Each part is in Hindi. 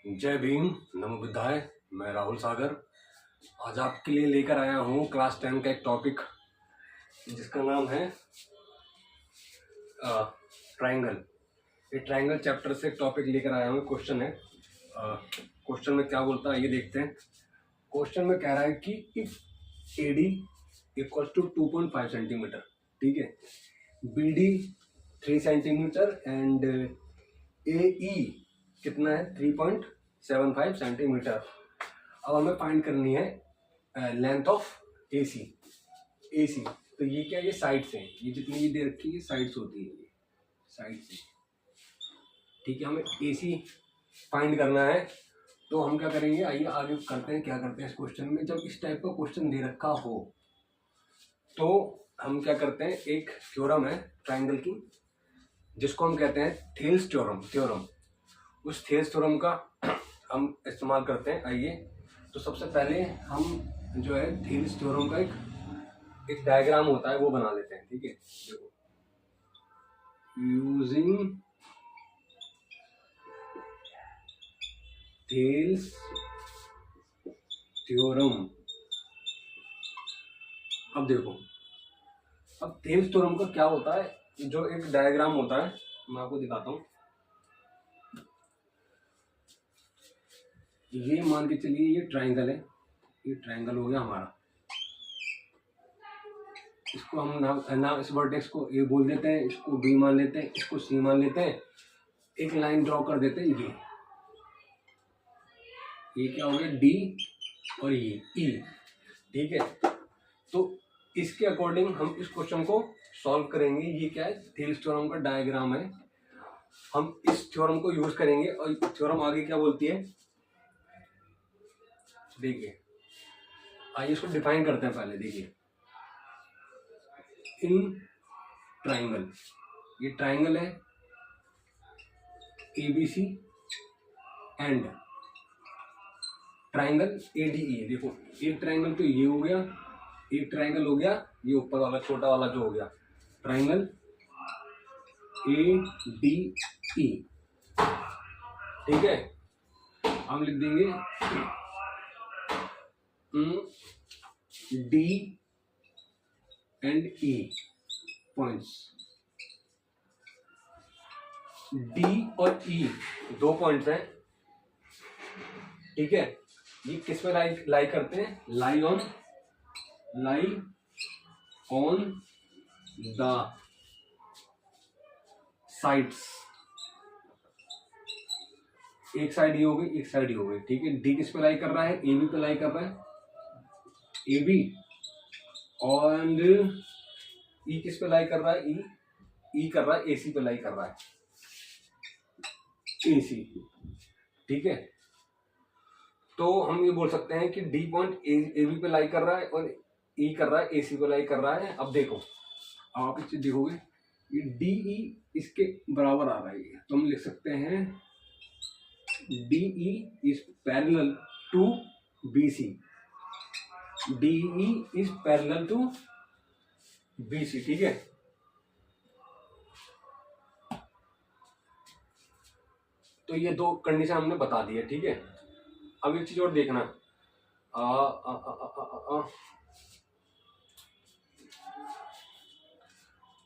जय भीम, नमो बुद्धाय। मैं राहुल सागर आज आपके लिए लेकर आया हूँ क्लास 10 का एक टॉपिक जिसका नाम है ट्रायंगल। ये ट्रायंगल चैप्टर से एक टॉपिक लेकर आया हूँ। क्वेश्चन है, क्वेश्चन में क्या बोलता है ये देखते हैं। क्वेश्चन में कह रहा है कि if AD equal to 2.5 centimetre, ठीक है, BD 3 सेंटीमीटर एंड AE कितना है 3.75 सेंटीमीटर। अब हमें फाइंड करनी है लेंथ ऑफ AC। तो ये क्या, ये साइड्स हैं, ये जितनी भी दे रखी है साइड्स होती है, ये साइड्स है, ठीक है। हमें AC फाइंड करना है तो हम क्या करेंगे, आइए आगे करते हैं। क्या करते हैं इस क्वेश्चन में, जब इस टाइप का क्वेश्चन दे रखा हो तो हम क्या करते हैं, एक थ्योरम है ट्रायंगल की जिसको हम कहते हैं थेल्स थ्योरम। उस थेल्स थ्योरम का हम इस्तेमाल करते हैं। आइए, तो सबसे पहले हम जो है थेल्स थ्योरम का एक डायग्राम होता है वो बना लेते हैं, ठीक है। देखो, यूजिंग थेल्स थ्योरम। अब देखो, अब थेल्स थ्योरम का क्या होता है, जो एक डायग्राम होता है मैं आपको दिखाता हूँ। ये मान के चलिए ये ट्रायंगल है, ये ट्रायंगल हो गया हमारा। इसको हम नाम इस वर्टेक्स को A बोल देते हैं, इसको B मान लेते हैं, इसको C मान लेते हैं। एक लाइन ड्रॉ कर देते हैं, ये क्या हो गया D और ये E, ठीक है। तो इसके अकॉर्डिंग हम इस क्वेश्चन को सॉल्व करेंगे। ये क्या है, थेल्स थ्योरम का डायग्राम है। हम इस थ्योरम को यूज करेंगे और थ्योरम आगे क्या बोलती है देखिए। आइए इसको डिफाइन करते हैं पहले। देखिए, इन ट्राइंगल, ये ट्राइंगल है ABC एंड ट्राइंगल ADE। देखो, एक ट्राइंगल तो ये हो गया, एक ट्राइंगल हो गया ये ऊपर वाला छोटा वाला जो हो गया ट्राइंगल ADE, ठीक है। हम लिख देंगे D and E points. D और E दो पॉइंट्स हैं, ठीक है। ये किस में लाई करते हैं, लाई ऑन द साइड्स। एक साइड ये हो गई, एक साइड ये हो गई, ठीक है। D किस पे लाई कर रहा है, AB पे लाई कर रहा है, AB। और E किस पे लाई कर रहा है, E कर रहा है AC पे लाई कर रहा है, AC, ठीक है। तो हम ये बोल सकते हैं कि D पॉइंट AB पे लाई कर रहा है और E कर रहा है AC पे लाई कर रहा है। अब देखो, अब आप इस देखोगे ये DE इसके बराबर आ रहा है, तो हम लिख सकते हैं DE is parallel to BC। DE is parallel to BC, ठीक है। तो ये दो कंडीशन हमने बता दी है, ठीक है। अब एक चीज और देखना,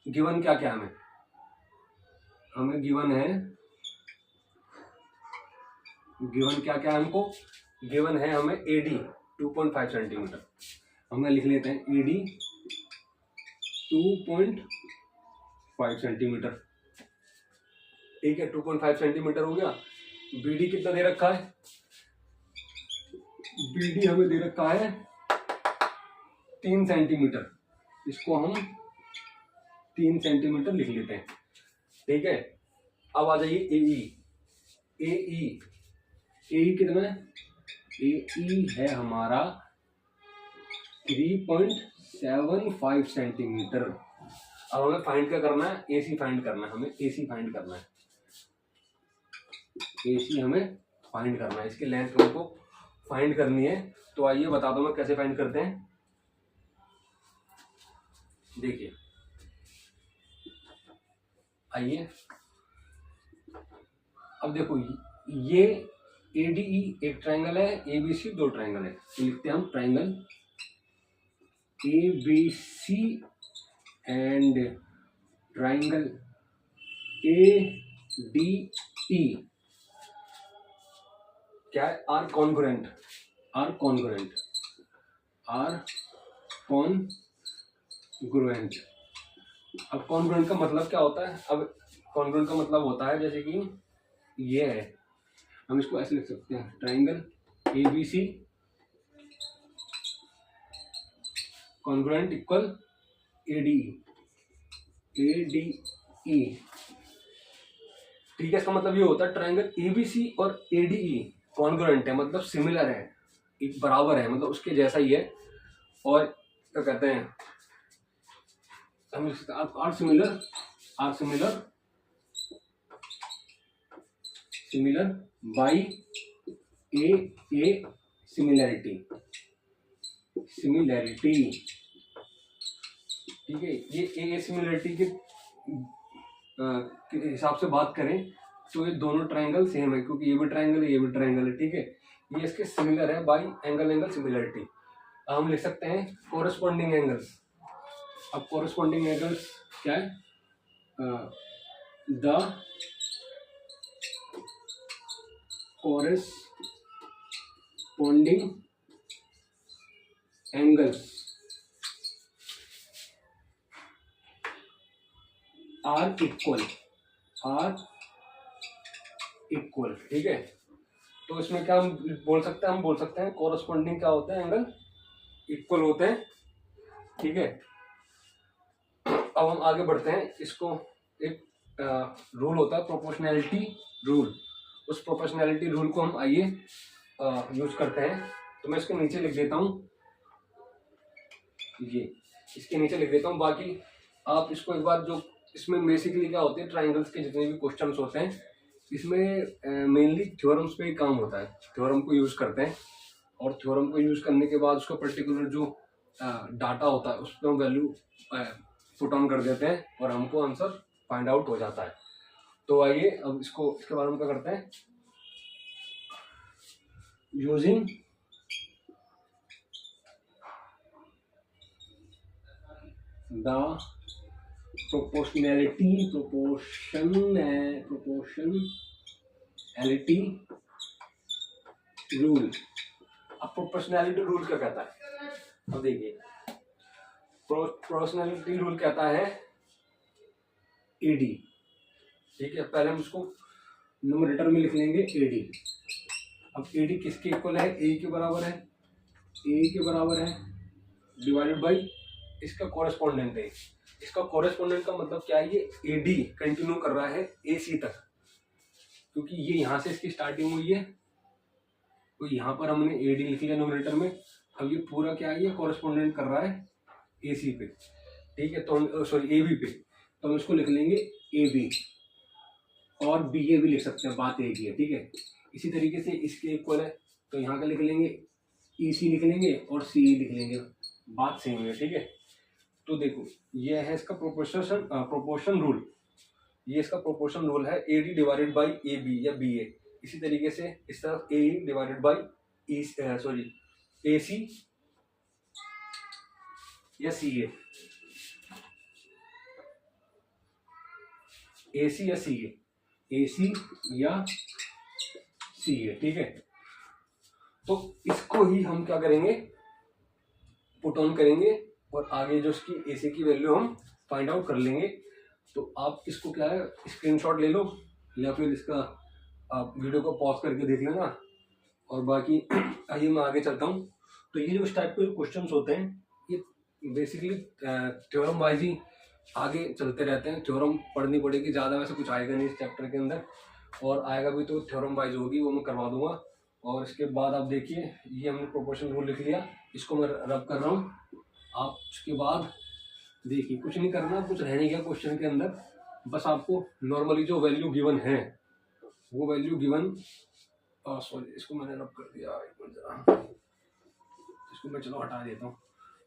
गिवन क्या क्या हमें गिवन है, गिवन क्या क्या है हमको, गिवन है हमें AD 2.5 सेंटीमीटर। हम लिख लेते हैं AD 2.5 सेंटीमीटर, ठीक है। 2.5 सेंटीमीटर हो गया। BD कितना दे रखा है, BD हमें दे रखा है 3 सेंटीमीटर। इसको हम 3 सेंटीमीटर लिख लेते हैं, ठीक है। अब आ जाइए AE कितना है, AE है हमारा 3.75 सेंटीमीटर। अब हमें फाइंड क्या करना है, AC फाइंड करना है, हमें AC फाइंड करना है, AC हमें फाइंड करना है। इसकी लेंथ हमको फाइंड करनी है। तो आइए बता दो मैं कैसे फाइंड करते हैं। देखिए, आइए अब देखो, ये ADE एक ट्राइंगल है, ABC दो ट्राइंगल है, तो लिखते हैं हम triangle ABC and triangle ADE क्या है, are congruent, are congruent, are congruent. अब कॉन्ग्रुएंट का मतलब क्या होता है, अब कॉन्ग्रुएंट का मतलब होता है जैसे कि ये है, हम इसको ऐसे लिख सकते हैं, triangle ABC congruent equal ADE, ADE ठीक है। इसका मतलब ये होता है ट्राइंगल ABC और ADE कॉन्ग्रुएंट है, मतलब सिमिलर है, एक बराबर है, मतलब उसके जैसा ही है। और क्या कहते हैं, हम are similar, are similar, similar by a similarity, similarity ठीक है। ये ए सिमिलैरिटी के हिसाब से बात करें तो ये दोनों ट्राइंगल सेम है, क्योंकि ये भी ट्राइंगल है, ये भी ट्राइंगल है, ठीक है। ये इसके सिमिलर है बाई एंगल एंगल सिमिलैरिटी। हम लिख सकते हैं कोरस्पॉन्डिंग एंगल्स। अब कोरस्पॉन्डिंग एंगल्स क्या है, the corresponding angles are equal, are equal ठीक है। तो इसमें क्या हम बोल सकते हैं, हम बोल सकते हैं कोरस्पॉन्डिंग क्या होता है, एंगल इक्वल होते हैं, ठीक है। अब हम आगे बढ़ते हैं, इसको एक रूल होता है प्रोपोर्शनैलिटी रूल, उस प्रोपोर्शनैलिटी रूल को हम आइए यूज करते हैं। तो मैं इसके नीचे लिख देता हूँ, ये इसके नीचे लिख देता हूँ, बाकी आप इसको एक बार, जो इसमें बेसिकली क्या होते हैं, ट्राइंगल्स के जितने भी क्वेश्चंस होते हैं इसमें मेनली थ्योरम्स पे ही काम होता है, थ्योरम को यूज करते हैं, और थ्योरम को यूज करने के बाद उसका पर्टिकुलर जो डाटा होता है उस पर हम वैल्यू पुट ऑन कर देते हैं और हमको आंसर फाइंड आउट हो जाता है। तो आइए अब इसको, इसके बारे में क्या करते हैं, यूजिंग द proportionality रूल। अब प्रोपोर्शनैलिटी रूल क्या कहता है, अब देखिए प्रोपोर्शनैलिटी रूल कहता है AD, ठीक है। पहले हम उसको न्यूमरेटर में लिख लेंगे AD। अब AD किसके इक्वल है, A के बराबर है, A के बराबर है डिवाइडेड बाई इसका कॉरेस्पॉन्डेंट है। इसका कॉरेस्पॉन्डेंट का मतलब क्या है, ये AD कंटिन्यू कर रहा है AC तक, क्योंकि ये यहाँ से इसकी स्टार्टिंग हुई है, तो यहाँ पर हमने AD लिख लिया न्यूमरेटर में। अब ये पूरा क्या है, ये कॉरेस्पॉन्डेंट कर रहा है AC पे, ठीक है। तो हम सॉरी AB पे, तो हम इसको लिख लेंगे AB, और BA भी लिख सकते हैं, बात एक ही है, ठीक है। इसी तरीके से इसके इक्वल है, तो यहाँ का लिख लेंगे EC लिख लेंगे और CE लिख लेंगे, बात सेम है, ठीक है। तो देखो ये है इसका प्रोपोर्शन रूल, ये इसका प्रोपोर्शन रूल है AD डिवाइडेड बाई AB या BA। इसी तरीके से इस तरफ AE डिवाइडेड बाई AC या CA, AC या CA, AC या CA, ठीक है। तो इसको ही हम क्या करेंगे, पुट ऑन करेंगे और आगे जो इसकी AC की वैल्यू हम फाइंड आउट कर लेंगे। तो आप इसको क्या है, स्क्रीनशॉट ले लो या फिर इसका आप वीडियो को पॉज करके देख लेना, और बाकी आइए मैं आगे चलता हूँ। तो ये जो इस टाइप के क्वेश्चंस होते हैं, ये बेसिकली थ्योरम वाइज ही आगे चलते रहते हैं। थ्योरम पढ़नी पड़ेगी, ज़्यादा वैसे कुछ आएगा नहीं इस चैप्टर के अंदर, और आएगा भी तो थ्योरम वाइज होगी, वो मैं करवा दूंगा। और इसके बाद आप देखिए, ये हमने प्रोपोर्शन रूल लिख लिया, इसको मैं रब कर रहा हूँ। आप उसके बाद देखिए, कुछ नहीं करना, कुछ रह नहीं गया क्वेश्चन के अंदर, बस आपको नॉर्मली जो वैल्यू गिवन है वो वैल्यू गिवन, सॉरी इसको मैंने रब कर दिया, एक मिनट जरा, इसको मैं चलो हटा देता हूँ,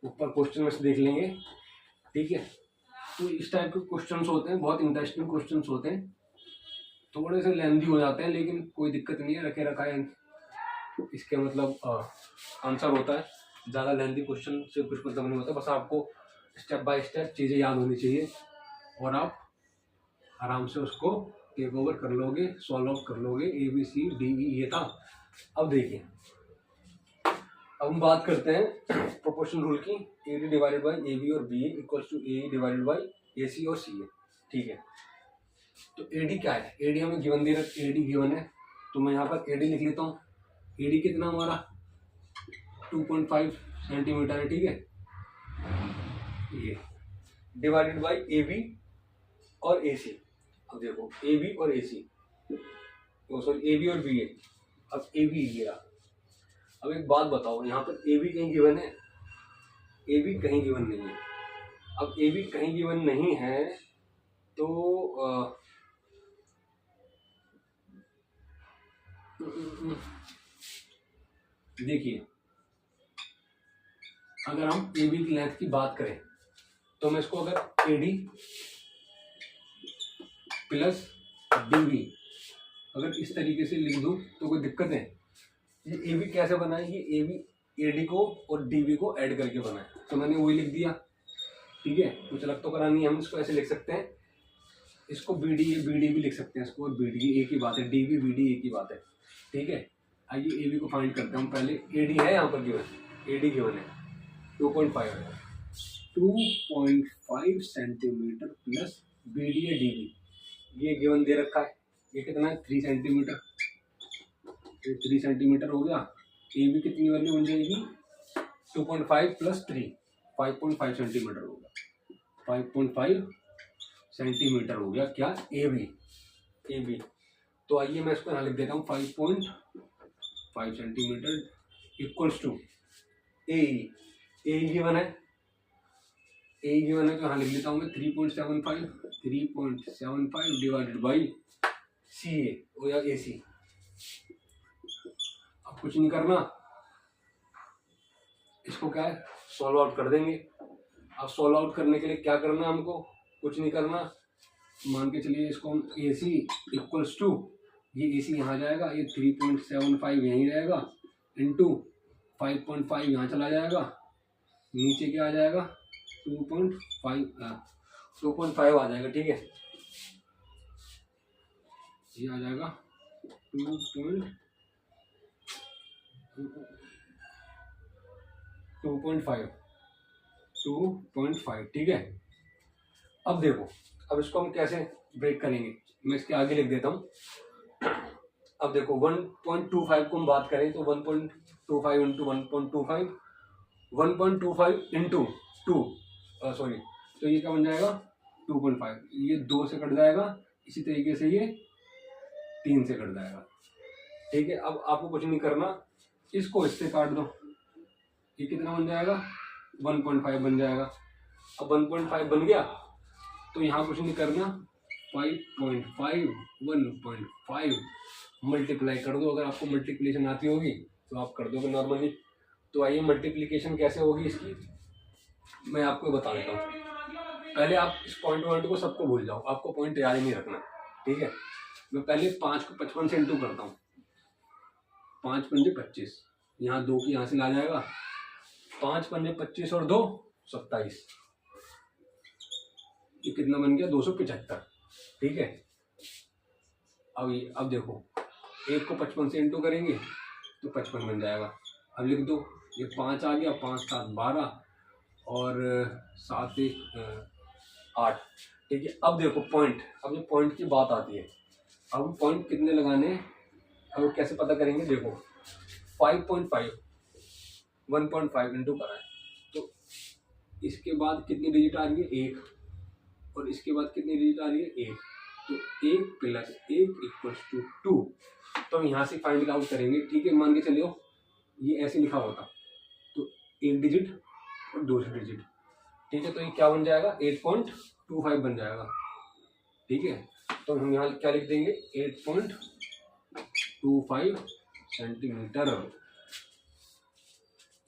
ऊपर क्वेश्चन में से देख लेंगे, ठीक है। तो इस टाइप के क्वेश्चंस होते हैं, बहुत इंटरेस्टिंग क्वेश्चंस होते हैं। थोड़े से लेंदी हो जाते हैं, लेकिन कोई दिक्कत नहीं है, रखे रखा है इसके मतलब आंसर होता है। ज़्यादा लेंदी क्वेश्चन से कुछ मतलब नहीं होता, बस आपको स्टेप बाय स्टेप चीज़ें याद होनी चाहिए और आप आराम से उसको टेक ओवर कर लोगे, सॉल्व आउट कर लोगे। ABCDE ये था। अब देखिए, अब हम बात करते हैं प्रोपोर्शन रूल की। AD डिवाइडेड बाई AB और BA equals to AE divided by AC और CA। ठीक है, तो AD क्या है? AD हमें गिवन दे रखा है, AD गिवन है, तो मैं यहाँ पर AD लिख लेता हूँ। AD कितना हमारा 2.5 सेंटीमीटर है। ठीक है, ये डिवाइडेड बाई AB और AC। अब देखो AB और AC, सॉरी AB और BA। अब AB ये रहा। अब एक बात बताओ, यहाँ पर AB कहीं गिवन है? AB कहीं गिवन नहीं है। अब AB कहीं गिवन नहीं है तो देखिए, अगर हम AB की लेंथ की बात करें तो मैं इसको अगर AD प्लस DB अगर इस तरीके से लिख दूं तो कोई दिक्कत है? ये AB कैसे बना है? ये AB AD को और DB को ऐड करके बना है, तो मैंने वही लिख दिया। ठीक है, कुछ अलग तो करा नहीं है। हम इसको ऐसे लिख सकते हैं, इसको BD भी लिख सकते हैं इसको, और BD एक ही बात है, DB BD एक ही बात है। ठीक है, आइए AB को फाइंड करते हैं हम। पहले AD है यहाँ पर गिवन, AD गिवन है 2.5 है, 2.5 सेंटीमीटर प्लस BD है DB, ये गिवन दे रखा है। ये कितना है? 3 सेंटीमीटर। 3 सेंटीमीटर हो गया। AB कितनी वैल्यू बन जाएगी? 2.5 प्लस 3, 5.5 सेंटीमीटर हो गया। 5.5 सेंटीमीटर हो गया क्या? AB। तो आइए मैं इसको यहाँ लिख देता हूँ, 5.5 centimetre equals to AE given है। AE गिवन है तो यहाँ लिख लेता हूँ मैं 3.75 डिवाइडेड बाई CA हो या AC। अब कुछ नहीं करना, इसको क्या है सॉल्व आउट कर देंगे। अब सॉल्व आउट करने के लिए क्या करना है हमको? कुछ नहीं करना, मान के चलिए इसको हम AC इक्वल्स टू, ये AC यहाँ जाएगा, ये 3.75 यहीं रहेगा, इंटू 5.5 यहाँ चला जाएगा, नीचे क्या आ जाएगा? 2.5 आ जाएगा। ठीक है, ये आ जाएगा 2.5। ठीक है, अब देखो, अब इसको हम कैसे ब्रेक करेंगे, मैं इसके आगे लिख देता हूँ। अब देखो 1.25 को हम बात करें तो 1.25 इंटू 1.25, 1.25 इंटू 2, सॉरी, तो ये क्या बन जाएगा? 2.5। ये 2 से कट जाएगा, इसी तरीके से ये 3 से कट जाएगा। ठीक है, अब आपको कुछ नहीं करना, इसको इससे काट दो, ये कितना बन जाएगा? 1.5 बन जाएगा। अब 1.5 बन गया तो यहाँ कुछ नहीं करना, 5.5 1.5 मल्टीप्लाई कर दो। अगर आपको मल्टीप्लिकेशन आती होगी तो आप कर दोगे नॉर्मली। तो आइए मल्टीप्लिकेशन कैसे होगी इसकी मैं आपको बता देता हूँ। पहले आप इस पॉइंट को सबको भूल जाओ, आपको पॉइंट याद ही नहीं रखना। ठीक है, मैं पहले 5 को 55 से इंटू करता हूँ। 5 पंजे 25, यहाँ 2 की यहाँ से ला जाएगा, 5 पंजे 25 और 2 27, ये कितना बन गया? 275। ठीक है, अब देखो, 1 को 55 से इंटू करेंगे तो 55 बन जाएगा। अब लिख दो, ये 5 आ गया, 5 7 12 और 7 1 8। ठीक है, अब देखो पॉइंट, अब ये पॉइंट की बात आती है। अब पॉइंट कितने लगाने, अब कैसे पता करेंगे? देखो 5.5 1.5 इंटू करा है, तो इसके बाद कितनी डिजिट आ रही है? 1, और इसके बाद कितनी डिजिट आ रही है? 1, तो 1 प्लस 1 इक्वल्स टू 2। तो हम यहाँ से फाइंड आउट करेंगे। ठीक है, मान के चलिए ये ऐसे लिखा होता तो 1 डिजिट और दूसरी डिजिट। ठीक है, तो ये क्या बन जाएगा? 8.25 बन जाएगा। ठीक है, तो हम यहाँ क्या लिख देंगे? 8.25 सेंटीमीटर।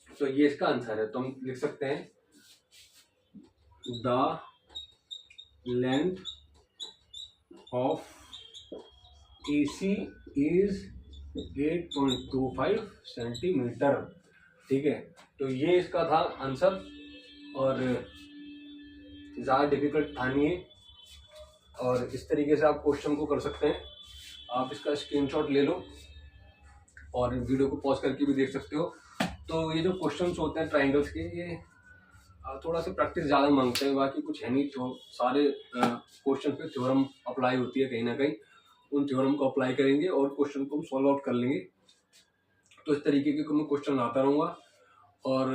तो ये इसका आंसर है। तो हम लिख सकते हैं the length of AC is 8.25 centimetre. ठीक है, तो ये इसका था आंसर, और ज़्यादा डिफिकल्ट था नहीं है। और इस तरीके से आप क्वेश्चन को कर सकते हैं। आप इसका स्क्रीनशॉट ले लो और वीडियो को पॉज करके भी देख सकते हो। तो ये जो क्वेश्चंस होते हैं ट्राइंगल्स के, ये थोड़ा सा प्रैक्टिस ज़्यादा मांगते हैं, बाकी कुछ है नहीं। तो सारे क्वेश्चन पे थ्योरम अप्लाई होती है कहीं ना कहीं, उन थ्योरम को अप्लाई करेंगे और क्वेश्चन को हम सॉल्व आउट कर लेंगे। तो इस तरीके के मैं क्वेश्चन लाता रहूँगा, और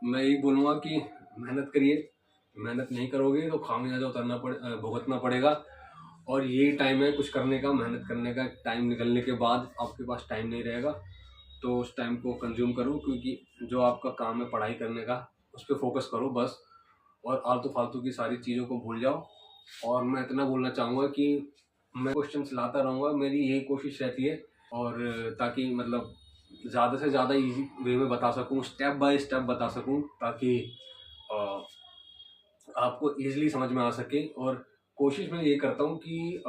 मैं यही बोलूँगा कि मेहनत करिए। मेहनत नहीं करोगे तो खामियाजा भुगतना पड़ेगा। और यही टाइम है कुछ करने का, मेहनत करने का। टाइम निकलने के बाद आपके पास टाइम नहीं रहेगा, तो उस टाइम को कंज्यूम करो, क्योंकि जो आपका काम है पढ़ाई करने का, उस पर फोकस करो बस। और आलतू फालतू की सारी चीज़ों को भूल जाओ। और मैं इतना बोलना चाहूँगा कि मैं क्वेश्चन लाता रहूँगा, मेरी यही कोशिश रहती है, और ताकि मतलब ज़्यादा से ज़्यादा इजी वे में बता सकूँ, स्टेप बाय स्टेप बता सकूँ, ताकि आपको ईजिली समझ में आ सके। और कोशिश मैं ये करता हूँ कि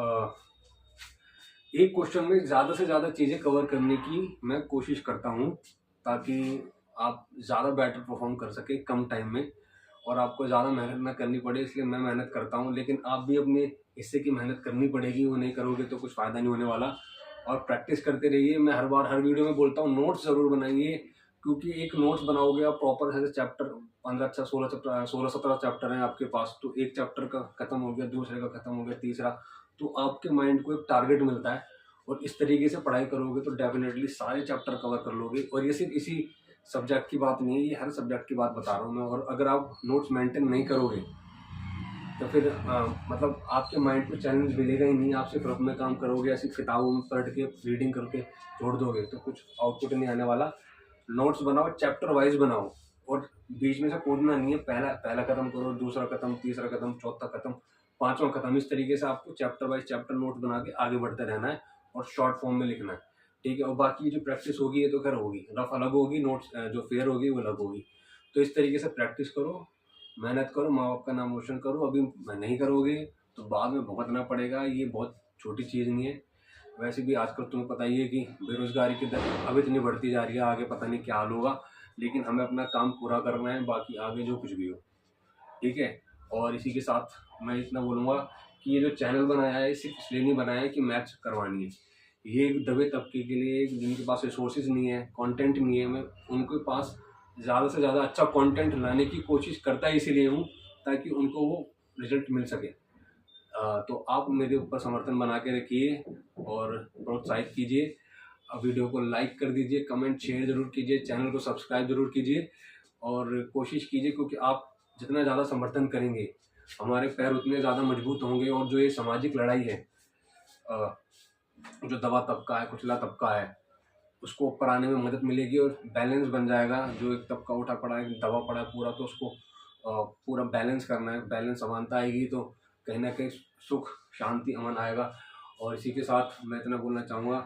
एक क्वेश्चन में ज़्यादा से ज़्यादा चीज़ें कवर करने की मैं कोशिश करता हूँ, ताकि आप ज़्यादा बेटर परफॉर्म कर सके कम टाइम में, और आपको ज़्यादा मेहनत ना करनी पड़े। इसलिए मैं मेहनत करता हूँ, लेकिन आप भी अपने हिस्से की मेहनत करनी पड़ेगी। वो नहीं करोगे तो कुछ फ़ायदा नहीं होने वाला। और प्रैक्टिस करते रहिए। मैं हर वीडियो में बोलता हूँ, नोट्स ज़रूर बनाइए, क्योंकि एक नोट्स बनाओगे आप प्रॉपर, जैसे चैप्टर 15 16 17 चैप्टर हैं आपके पास, तो एक चैप्टर का खत्म हो गया, दूसरे का खत्म हो गया, तीसरा, तो आपके माइंड को एक टारगेट मिलता है। और इस तरीके से पढ़ाई करोगे तो डेफिनेटली सारे चैप्टर कवर कर लोगे। और ये सिर्फ इसी सब्जेक्ट की बात नहीं है, ये हर सब्जेक्ट की बात बता रहा हूँ मैं। और अगर आप नोट्स मेंटेन नहीं करोगे तो फिर मतलब आपके माइंड को चैलेंज मिलेगा ही नहीं। आप सिर्फ अपना काम करोगे, ऐसी किताबों में पढ़ के रीडिंग करके छोड़ दोगे तो कुछ आउटपुट नहीं आने वाला। नोट्स बनाओ, चैप्टर वाइज बनाओ, और बीच में से कूदना नहीं है। पहला खत्म करो, दूसरा खत्म, तीसरा खत्म, चौथा खत्म, पांचवा खत्म। इस तरीके से आपको चैप्टर वाइज चैप्टर नोट बना के आगे बढ़ते रहना है, और शॉर्ट फॉर्म में लिखना है। ठीक है, और बाकी जो प्रैक्टिस होगी ये तो खैर होगी, रफ अलग होगी, नोट्स जो फेयर होगी वो अलग होगी। तो इस तरीके से प्रैक्टिस करो, मेहनत करो, माँ बाप का नाम रोशन करो। अभी नहीं करोगे तो बाद में भुगतना पड़ेगा। ये बहुत छोटी चीज़ नहीं है। वैसे भी आजकल तुम्हें पता ही है कि बेरोजगारी की दर अब इतनी बढ़ती जा रही है, आगे पता नहीं क्या हाल होगा। लेकिन हमें अपना काम पूरा करना है, बाकी आगे जो कुछ भी हो। ठीक है, और इसी के साथ मैं इतना बोलूँगा कि ये जो चैनल बनाया है सिर्फ इसलिए नहीं बनाया है कि मैथ्स करवानी है। ये एक दबे तबके के लिए, जिनके पास रिसोर्सेज नहीं है, कंटेंट नहीं है, मैं उनके पास ज़्यादा से ज़्यादा अच्छा कंटेंट लाने की कोशिश करता ही इसीलिए हूँ, ताकि उनको वो रिजल्ट मिल सके। तो आप मेरे ऊपर समर्थन बना के रखिए और प्रोत्साहित कीजिए। वीडियो को लाइक कर दीजिए, कमेंट शेयर ज़रूर कीजिए, चैनल को सब्सक्राइब ज़रूर कीजिए, और कोशिश कीजिए, क्योंकि आप जितना ज़्यादा समर्थन करेंगे हमारे पैर उतने ज़्यादा मजबूत होंगे। और जो ये सामाजिक लड़ाई है, जो दबा तबका है, कुचला तबका है, उसको ऊपर आने में मदद मिलेगी, और बैलेंस बन जाएगा। जो एक तबका उठा पड़ा है, दबा पड़ा है पूरा, तो उसको पूरा बैलेंस करना है। बैलेंस समानता आएगी तो कहीं ना कहीं सुख, शांति, अमन आएगा। और इसी के साथ मैं इतना बोलना चाहूँगा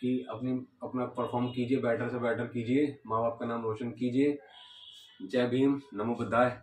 कि अपना परफॉर्म कीजिए, बेटर से बेटर कीजिए, माँ बाप का नाम रोशन कीजिए। जय भीम, नमो बुद्धाय।